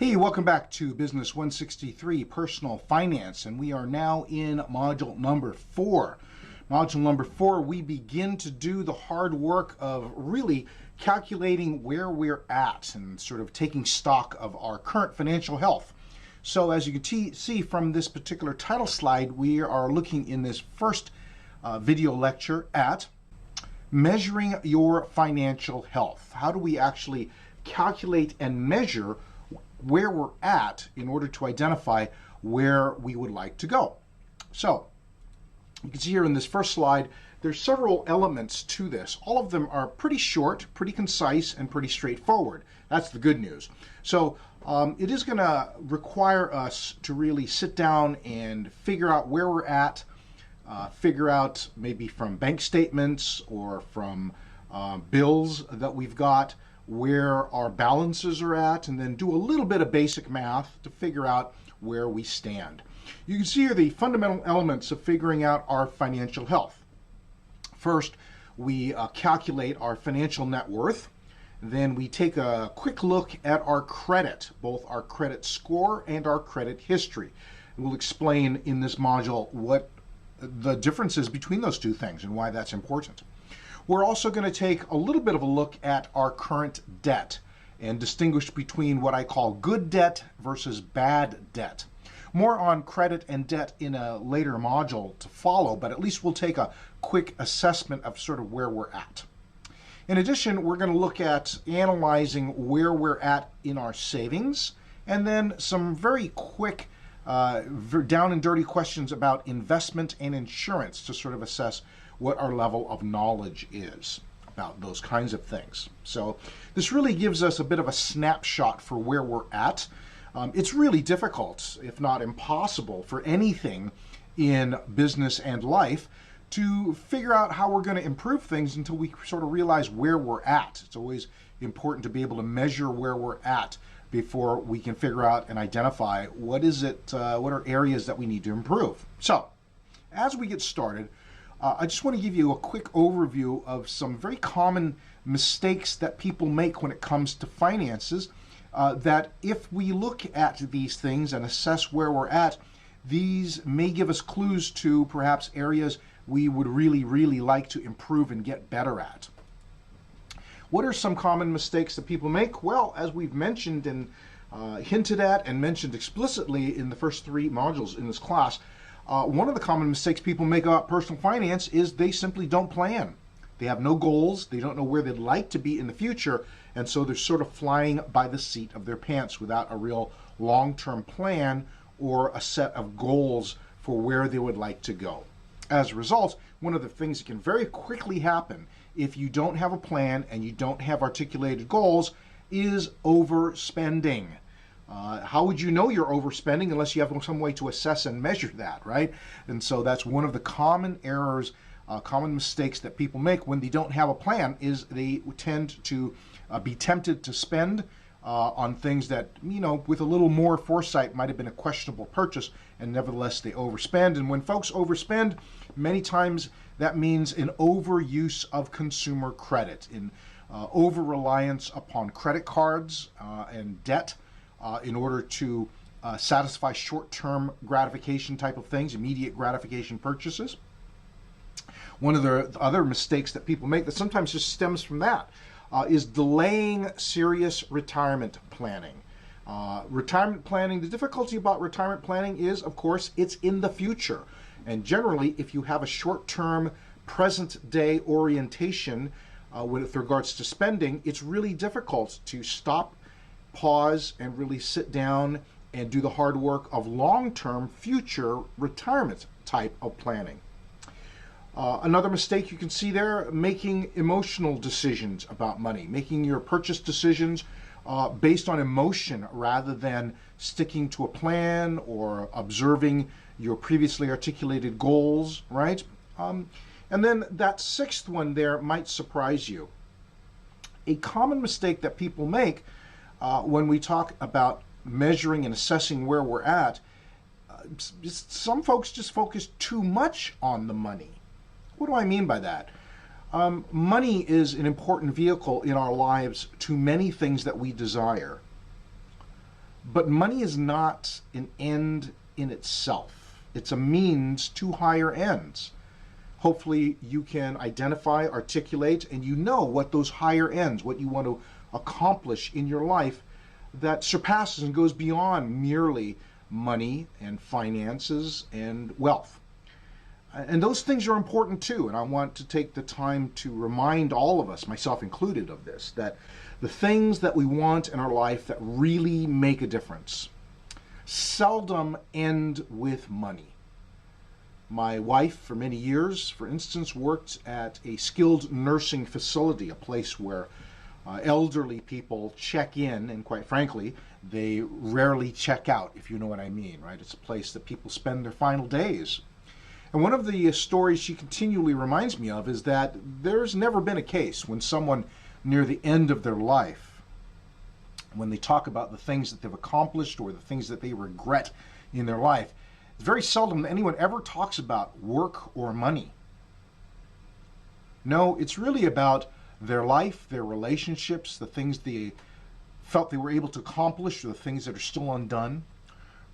Hey, welcome back to Business 163, Personal Finance, and we are now in module number 4. Module number 4, we begin to do the hard work of really calculating where we're at and sort of taking stock of our current financial health. So as you can see from this particular title slide, we are looking in this first video lecture at measuring your financial health. How do we actually calculate and measure where we're at in order to identify where we would like to go? So you can see here in this first slide, there's several elements to this. All of them are pretty short, pretty concise, and pretty straightforward. That's the good news. So it is going to require us to really sit down and figure out where we're at, figure out maybe from bank statements or from bills that we've got, where our balances are at, and then do a little bit of basic math to figure out where we stand. You can see here the fundamental elements of figuring out our financial health. First, we calculate our financial net worth. Then we take a quick look at our credit, both our credit score and our credit history. We'll explain in this module what the difference is between those two things and why that's important. We're also going to take a little bit of a look at our current debt and distinguish between what I call good debt versus bad debt. More on credit and debt in a later module to follow, but at least we'll take a quick assessment of sort of where we're at. In addition, we're going to look at analyzing where we're at in our savings, and then some very quick down and dirty questions about investment and insurance to sort of assess what our level of knowledge is about those kinds of things. So this really gives us a bit of a snapshot for where we're at. It's really difficult, if not impossible, for anything in business and life to figure out how we're going to improve things until we sort of realize where we're at. It's always important to be able to measure where we're at before we can figure out and identify what are areas that we need to improve. So as we get started, I just want to give you a quick overview of some very common mistakes that people make when it comes to finances, that if we look at these things and assess where we're at, these may give us clues to perhaps areas we would really like to improve and get better at. What are some common mistakes that people make? Well, as we've mentioned and hinted at and mentioned explicitly in the first 3 modules in this class, one of the common mistakes people make about personal finance is they simply don't plan. They have no goals, they don't know where they'd like to be in the future, and so they're sort of flying by the seat of their pants without a real long-term plan or a set of goals for where they would like to go. As a result, one of the things that can very quickly happen if you don't have a plan and you don't have articulated goals is overspending. How would you know you're overspending unless you have some way to assess and measure that, right? And so that's one of the common errors, common mistakes that people make when they don't have a plan, is they tend to be tempted to spend on things that, with a little more foresight might have been a questionable purchase, and nevertheless they overspend. And when folks overspend, many times that means an overuse of consumer credit, in over-reliance upon credit cards and debt, in order to satisfy short-term gratification type of things, immediate gratification purchases. One of the other mistakes that people make that sometimes just stems from that is delaying serious retirement planning. Retirement planning, the difficulty about retirement planning is, of course, it's in the future. And generally, if you have a short-term, present-day orientation with regards to spending, it's really difficult to stop, pause, and really sit down and do the hard work of long-term future retirement type of planning. Another mistake you can see there, making emotional decisions about money, making your purchase decisions based on emotion rather than sticking to a plan or observing your previously articulated goals, right? And then that 6th one there might surprise you. A common mistake that people make when we talk about measuring and assessing where we're at, some folks just focus too much on the money. What do I mean by that? Money is an important vehicle in our lives to many things that we desire. But money is not an end in itself. It's a means to higher ends. Hopefully you can identify, articulate, and you know what those higher ends, what you want to accomplish in your life that surpasses and goes beyond merely money and finances and wealth. And those things are important too, and I want to take the time to remind all of us, myself included, of this, that the things that we want in our life that really make a difference seldom end with money. My wife, for many years, for instance, worked at a skilled nursing facility, a place where elderly people check in, and quite frankly, they rarely check out, if you know what I mean, right? It's a place that people spend their final days. And one of the stories she continually reminds me of is that there's never been a case when someone near the end of their life, when they talk about the things that they've accomplished or the things that they regret in their life, it's very seldom that anyone ever talks about work or money. No, it's really about their life, their relationships, the things they felt they were able to accomplish, or the things that are still undone,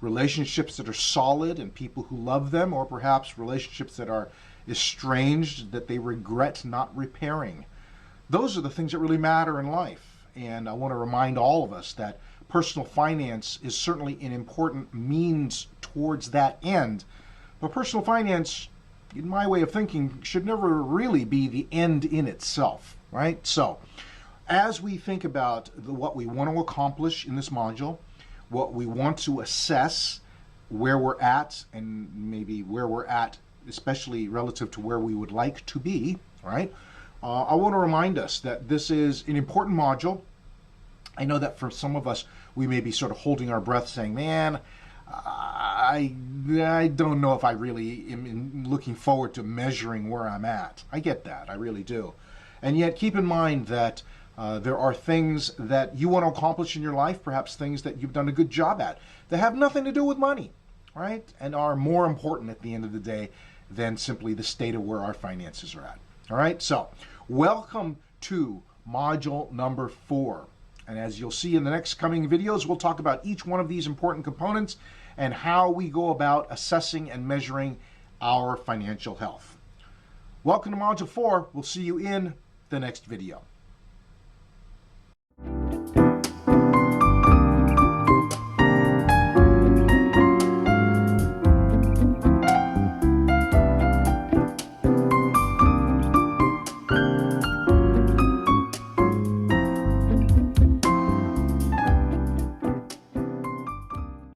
relationships that are solid and people who love them, or perhaps relationships that are estranged that they regret not repairing. Those are the things that really matter in life. And I want to remind all of us that personal finance is certainly an important means towards that end. But personal finance, in my way of thinking, should never really be the end in itself, right? So, as we think about what we want to accomplish in this module, what we want to assess, where we're at, and maybe where we're at, especially relative to where we would like to be, right? I want to remind us that this is an important module. I know that for some of us, we may be sort of holding our breath saying, man, I don't know if I really am looking forward to measuring where I'm at. I get that, I really do. And yet keep in mind that there are things that you want to accomplish in your life, perhaps things that you've done a good job at, that have nothing to do with money, right? And are more important at the end of the day than simply the state of where our finances are at. All right, so welcome to module number 4. And as you'll see in the next coming videos, we'll talk about each one of these important components and how we go about assessing and measuring our financial health. Welcome to module 4. We'll see you in the next video.